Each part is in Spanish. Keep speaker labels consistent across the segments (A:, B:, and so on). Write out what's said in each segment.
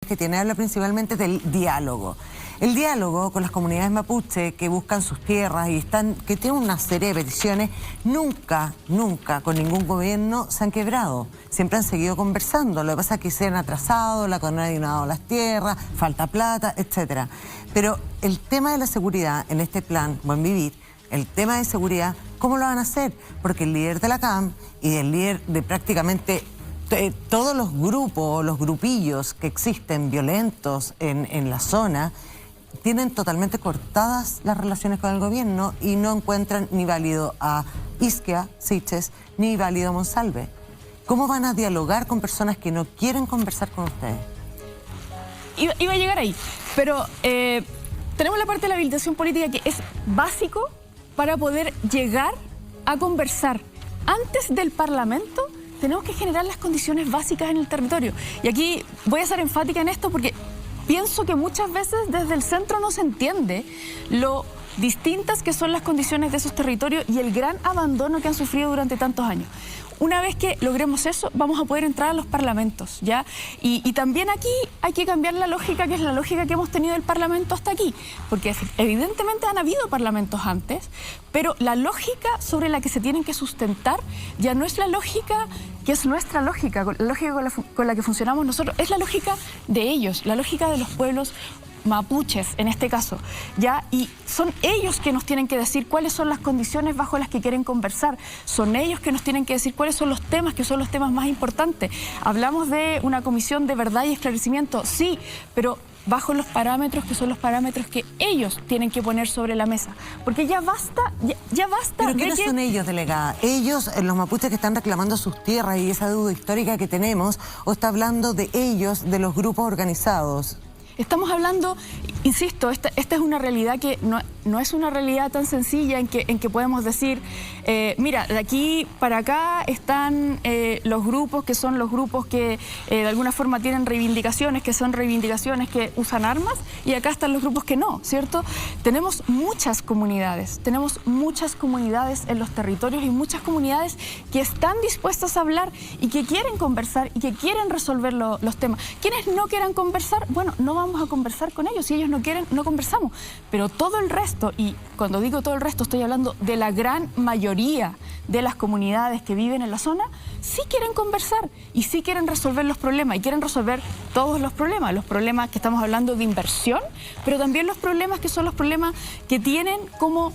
A: que tiene habla principalmente del diálogo. El diálogo con las comunidades mapuche que buscan sus tierras y que tienen una serie de peticiones, nunca con ningún gobierno se han quebrado. Siempre han seguido conversando. Lo que pasa es que se han atrasado, la CONADE ha donado las tierras, falta plata, etc. Pero el tema de la seguridad en este plan Buen Vivir, el tema de seguridad, ¿cómo lo van a hacer? Porque el líder de la CAM y el líder de prácticamente todos los grupos, los grupillos que existen violentos en la zona, tienen totalmente cortadas las relaciones con el gobierno y no encuentran ni válido a Isquia, Siches, ni válido a Monsalve. ¿Cómo van a dialogar con personas que no quieren conversar con ustedes?
B: Iba a llegar ahí, pero tenemos la parte de la habilitación política que es básico para poder llegar a conversar. Antes del Parlamento tenemos que generar las condiciones básicas en el territorio. Y aquí voy a ser enfática en esto porque pienso que muchas veces desde el centro no se entiende lo distintas que son las condiciones de esos territorios y el gran abandono que han sufrido durante tantos años. Una vez que logremos eso, vamos a poder entrar a los parlamentos, ¿ya? Y también aquí hay que cambiar la lógica, que es la lógica que hemos tenido del Parlamento hasta aquí, porque evidentemente han habido parlamentos antes, pero la lógica sobre la que se tienen que sustentar ya no es la lógica que es nuestra lógica, la lógica con la que funcionamos nosotros, es la lógica de ellos, la lógica de los pueblos mapuches en este caso, ¿ya? Y son ellos que nos tienen que decir cuáles son las condiciones bajo las que quieren conversar, son ellos que nos tienen que decir cuáles son los temas que son los temas más importantes. Hablamos de una comisión de verdad y esclarecimiento, sí, pero bajo los parámetros que son los parámetros que ellos tienen que poner sobre la mesa, porque ya basta, ya basta.
A: ¿Pero quiénes son ellos, delegada? ¿Ellos, los mapuches que están reclamando sus tierras y esa deuda histórica que tenemos, o está hablando de ellos, de los grupos organizados?
B: Estamos hablando, insisto, esta es una realidad que no es una realidad tan sencilla en que podemos decir, mira, de aquí para acá están los grupos que son los grupos que de alguna forma tienen reivindicaciones, que son reivindicaciones que usan armas, y acá están los grupos que no, ¿cierto? Tenemos muchas comunidades en los territorios y muchas comunidades que están dispuestas a hablar y que quieren conversar y que quieren resolver los temas. Quienes no quieran conversar, bueno, no vamos a conversar con ellos. Si ellos no quieren, no conversamos. Pero todo el resto, y cuando digo todo el resto estoy hablando de la gran mayoría de las comunidades que viven en la zona, sí quieren conversar y sí quieren resolver los problemas, y quieren resolver todos los problemas que estamos hablando de inversión, pero también los problemas que son los problemas que tienen como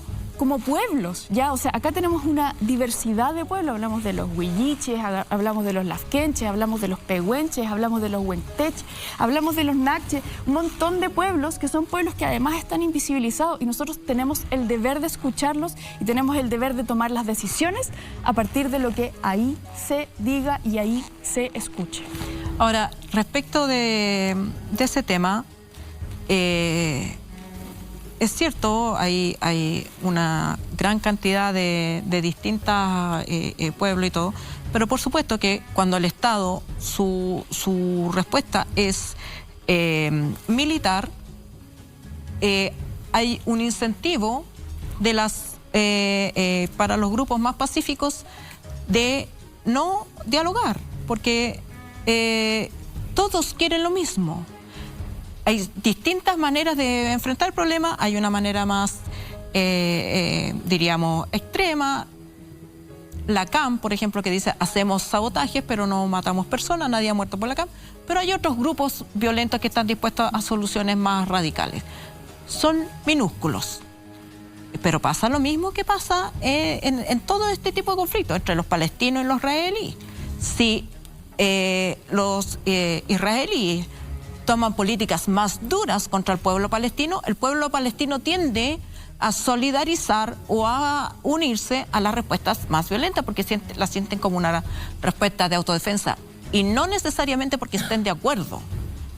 B: pueblos, ¿ya? O sea, acá tenemos una diversidad de pueblos, hablamos de los huilliches, hablamos de los lafkenches, hablamos de los pehuenches, hablamos de los huentech, hablamos de los naches, un montón de pueblos que son pueblos que además están invisibilizados, y nosotros tenemos el deber de escucharlos y tenemos el deber de tomar las decisiones a partir de lo que ahí se diga y ahí se escuche.
C: Ahora, respecto de ese tema, es cierto, hay una gran cantidad de distintos pueblos y todo, pero por supuesto que cuando el Estado, su respuesta es militar, hay un incentivo para los grupos más pacíficos de no dialogar, porque todos quieren lo mismo. Hay distintas maneras de enfrentar el problema. Hay una manera más, diríamos, extrema. La CAM, por ejemplo, que dice hacemos sabotajes, pero no matamos personas, nadie ha muerto por la CAM. Pero hay otros grupos violentos que están dispuestos a soluciones más radicales. Son minúsculos. Pero pasa lo mismo que pasa en todo este tipo de conflictos entre los palestinos y los israelíes. Si los israelíes toman políticas más duras contra el pueblo palestino tiende a solidarizar o a unirse a las respuestas más violentas porque las sienten como una respuesta de autodefensa, y no necesariamente porque estén de acuerdo,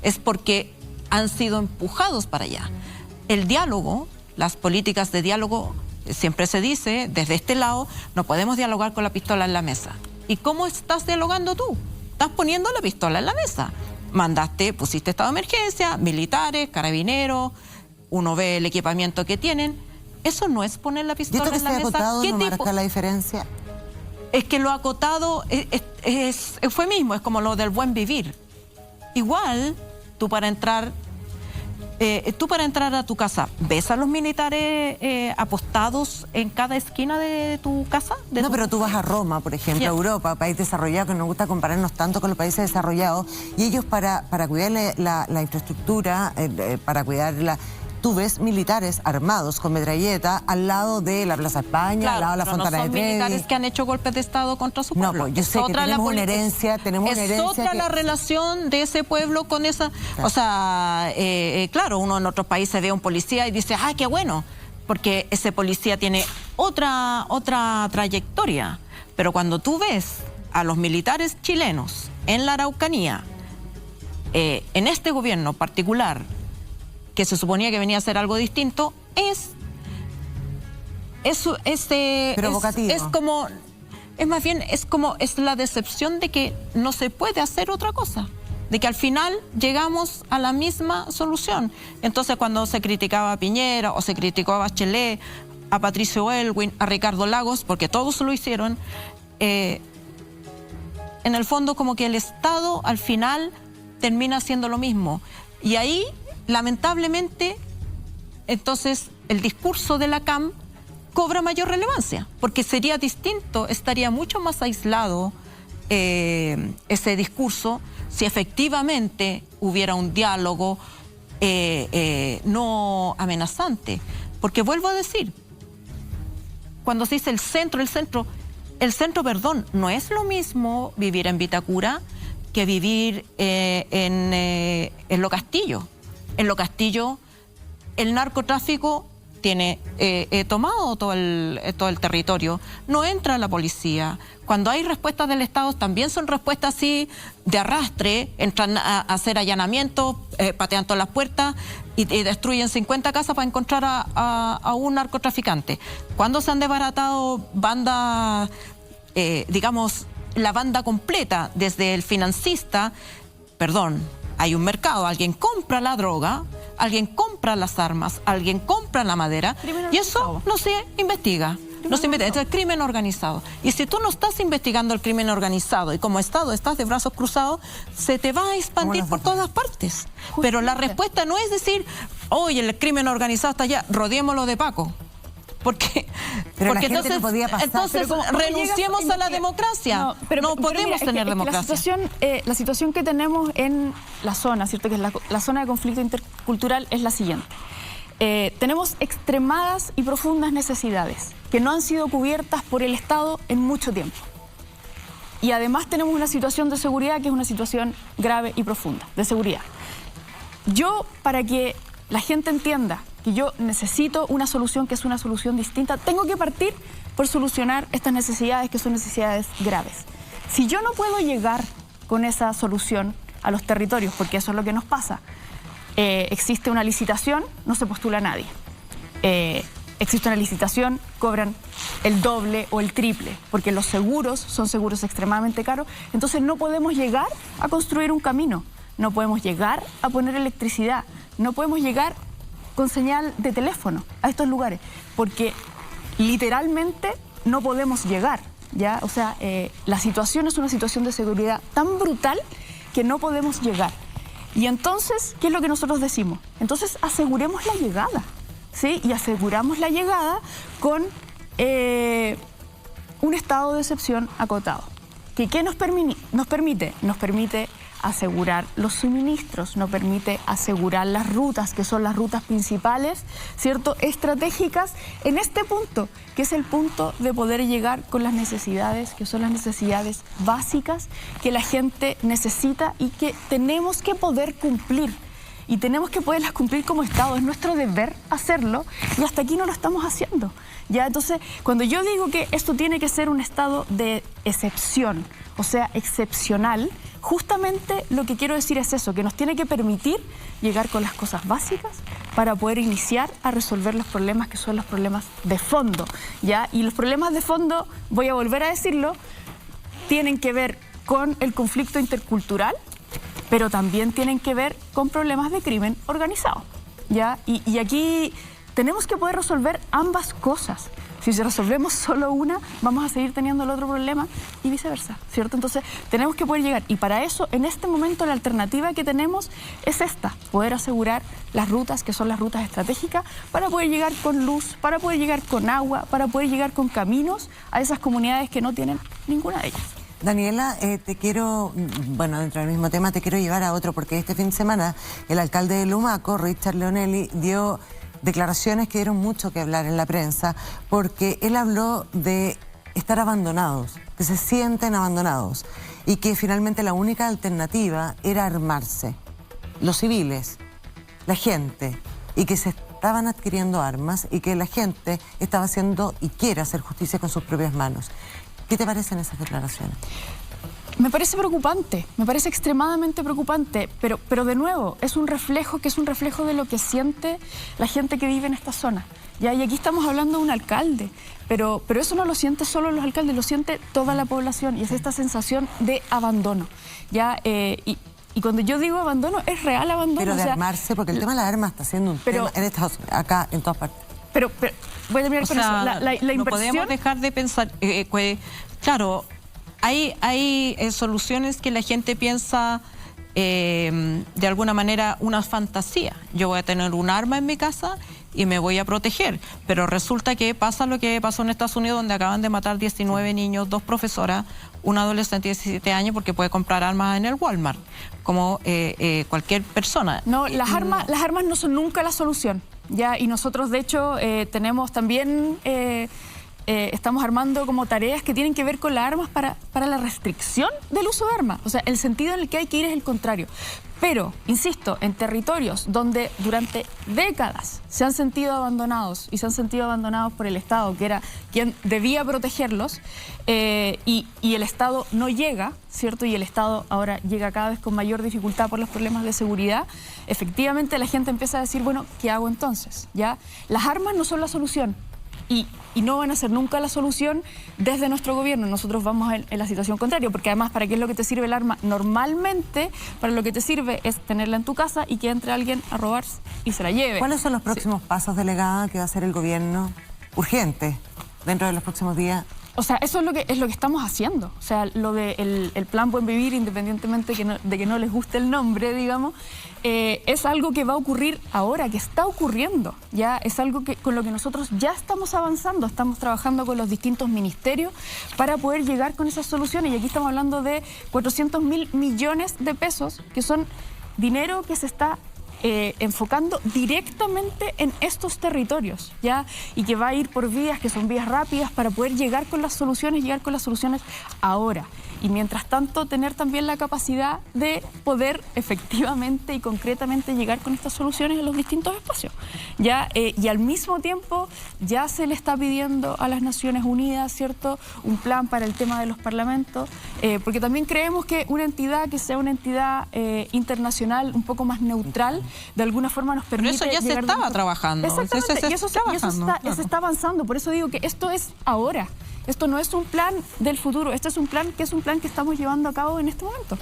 C: es porque han sido empujados para allá. El diálogo, las políticas de diálogo, siempre se dice desde este lado, no podemos dialogar con la pistola en la mesa. ¿Y cómo estás dialogando tú? Estás poniendo la pistola en la mesa. Pusiste estado de emergencia, militares, carabineros, uno ve el equipamiento que tienen. Eso no es poner la pistola en la mesa.
A: Acotado no marca la diferencia?
C: Es que lo acotado fue mismo, es como lo del buen vivir. Igual tú para entrar a tu casa, ¿ves a los militares apostados en cada esquina de tu casa?
A: No, pero tú vas a Roma, por ejemplo, a Europa, país desarrollado, que nos gusta compararnos tanto con los países desarrollados, y ellos para cuidar la infraestructura, para cuidar tú ves militares armados con metralleta al lado de la Plaza España,
C: claro,
A: al lado de la Fontana de Trevi.
C: No son militares que han hecho golpes de Estado contra su pueblo.
A: No, pues yo sé que tenemos una herencia,
C: Es otra la relación de ese pueblo con esa... Claro. O sea, claro, uno en otros países ve a un policía y dice, ¡ah, qué bueno! Porque ese policía tiene otra trayectoria. Pero cuando tú ves a los militares chilenos en la Araucanía, en este gobierno particular, que se suponía que venía a hacer algo distinto, es la decepción de que no se puede hacer otra cosa, de que al final llegamos a la misma solución. Entonces, cuando se criticaba a Piñera o se criticó a Bachelet, a Patricio Aylwin, a Ricardo Lagos, porque todos lo hicieron, en el fondo como que el Estado al final termina haciendo lo mismo. Y ahí, lamentablemente, entonces el discurso de la CAM cobra mayor relevancia, porque sería distinto, estaría mucho más aislado ese discurso si efectivamente hubiera un diálogo no amenazante. Porque vuelvo a decir, cuando se dice el centro, perdón, no es lo mismo vivir en Vitacura que vivir en Lo Castillo. En Lo Castillo, el narcotráfico tiene tomado todo el territorio. No entra la policía. Cuando hay respuestas del Estado, también son respuestas así de arrastre. Entran a hacer allanamientos, patean todas las puertas y destruyen 50 casas para encontrar a un narcotraficante. Cuando se han desbaratado bandas, digamos, la banda completa, desde el financista, hay un mercado, alguien compra la droga, alguien compra las armas, alguien compra la madera, y eso no se investiga. No se investiga, es el crimen organizado. Y si tú no estás investigando el crimen organizado y como Estado estás de brazos cruzados, se te va a expandir por todas partes. Pero la respuesta no es decir, oye, el crimen organizado está allá, rodeémoslo de Paco. Porque entonces, no podía pasar. Entonces renunciemos a la democracia. No podemos tener democracia.
B: La situación que tenemos en la zona, ¿cierto? Que es la zona de conflicto intercultural es la siguiente. Tenemos extremadas y profundas necesidades que no han sido cubiertas por el Estado en mucho tiempo. Y además tenemos una situación de seguridad que es una situación grave y profunda, de seguridad. Yo, para que la gente entienda que yo necesito una solución que es una solución distinta, tengo que partir por solucionar estas necesidades que son necesidades graves. Si yo no puedo llegar con esa solución a los territorios, porque eso es lo que nos pasa, existe una licitación, no se postula a nadie. Existe una licitación, cobran el doble o el triple, porque los seguros son seguros extremadamente caros, entonces no podemos llegar a construir un camino, no podemos llegar a poner electricidad, no podemos llegar con señal de teléfono a estos lugares, porque literalmente no podemos llegar, ¿ya? O sea, la situación es una situación de seguridad tan brutal que no podemos llegar. Y entonces, ¿qué es lo que nosotros decimos? Entonces, aseguremos la llegada, ¿sí? Y aseguramos la llegada con un estado de excepción acotado. ¿Qué nos permite? Nos permite asegurar los suministros, nos permite asegurar las rutas, que son las rutas principales, ¿cierto?, estratégicas en este punto, que es el punto de poder llegar con las necesidades, que son las necesidades básicas que la gente necesita y que tenemos que poder cumplir. Y tenemos que poderlas cumplir como Estado, es nuestro deber hacerlo y hasta aquí no lo estamos haciendo. ¿Ya? Entonces, cuando yo digo que esto tiene que ser un estado de excepción, o sea, excepcional, justamente lo que quiero decir es eso, que nos tiene que permitir llegar con las cosas básicas para poder iniciar a resolver los problemas que son los problemas de fondo, ¿ya? Y los problemas de fondo, voy a volver a decirlo, tienen que ver con el conflicto intercultural, pero también tienen que ver con problemas de crimen organizado, ¿ya? Y aquí tenemos que poder resolver ambas cosas. Si resolvemos solo una, vamos a seguir teniendo el otro problema y viceversa, ¿cierto? Entonces, tenemos que poder llegar. Y para eso, en este momento, la alternativa que tenemos es esta, poder asegurar las rutas, que son las rutas estratégicas, para poder llegar con luz, para poder llegar con agua, para poder llegar con caminos a esas comunidades que no tienen ninguna de ellas.
A: Daniela, te quiero, bueno, dentro del mismo tema, te quiero llevar a otro, porque este fin de semana el alcalde de Lumaco, Richard Leonelli, dio declaraciones que dieron mucho que hablar en la prensa, porque él habló de estar abandonados, que se sienten abandonados, y que finalmente la única alternativa era armarse. Los civiles, la gente, y que se estaban adquiriendo armas, y que la gente estaba haciendo y quiere hacer justicia con sus propias manos. ¿Qué te parecen esas declaraciones?
B: Me parece preocupante, me parece extremadamente preocupante, pero de nuevo, es un reflejo de lo que siente la gente que vive en esta zona. ¿Ya? Y aquí estamos hablando de un alcalde, pero eso no lo siente solo los alcaldes, lo siente toda la población, y es esta sensación de abandono. ¿Ya? Y cuando yo digo abandono, es real abandono.
A: Pero de armarse, porque el tema de las armas está siendo un tema en Estados Unidos, acá, en todas partes.
B: Pero voy a terminar con eso. La inversión...
C: No podemos dejar de pensar, claro, hay soluciones que la gente piensa de alguna manera una fantasía. Yo voy a tener un arma en mi casa y me voy a proteger, pero resulta que pasa lo que pasó en Estados Unidos, donde acaban de matar 19 niños, 2 profesoras, un adolescente de 17 años porque puede comprar armas en el Walmart, como cualquier persona.
B: No, las armas no son nunca la solución. Ya, y nosotros de hecho tenemos también, estamos armando como tareas que tienen que ver con las armas para la restricción del uso de armas. O sea, el sentido en el que hay que ir es el contrario. Pero, insisto, en territorios donde durante décadas se han sentido abandonados y se han sentido abandonados por el Estado, que era quien debía protegerlos, y el Estado no llega, ¿cierto? Y el Estado ahora llega cada vez con mayor dificultad por los problemas de seguridad, efectivamente la gente empieza a decir, bueno, ¿qué hago entonces? ¿Ya? Las armas no son la solución. Y no van a ser nunca la solución desde nuestro gobierno. Nosotros vamos en la situación contraria, porque además, ¿para qué es lo que te sirve el arma? Normalmente, para lo que te sirve es tenerla en tu casa y que entre alguien a robar y se la lleve.
A: ¿Cuáles son los próximos pasos, delegada, que va a hacer el gobierno urgente dentro de los próximos días?
B: O sea, eso es lo que estamos haciendo. O sea, lo del el Plan Buen Vivir, independientemente de que no les guste el nombre, digamos, es algo que va a ocurrir ahora, que está ocurriendo. Ya es algo con lo que nosotros ya estamos avanzando, estamos trabajando con los distintos ministerios para poder llegar con esas soluciones. Y aquí estamos hablando de 400.000 millones de pesos, que son dinero que se está enfocando directamente en estos territorios, ¿ya? Y que va a ir por vías que son vías rápidas para poder llegar con las soluciones ahora. Y mientras tanto, tener también la capacidad de poder efectivamente y concretamente llegar con estas soluciones en los distintos espacios, ¿ya? Y al mismo tiempo, ya se le está pidiendo a las Naciones Unidas, ¿cierto?, un plan para el tema de los parlamentos, porque también creemos que una entidad que sea una entidad internacional un poco más neutral, de alguna forma nos permite...
C: Pero eso ya se estaba trabajando.
B: Exactamente, y eso se está avanzando. Por eso digo que esto es ahora. Esto no es un plan del futuro, esto es un plan que estamos llevando a cabo en este momento.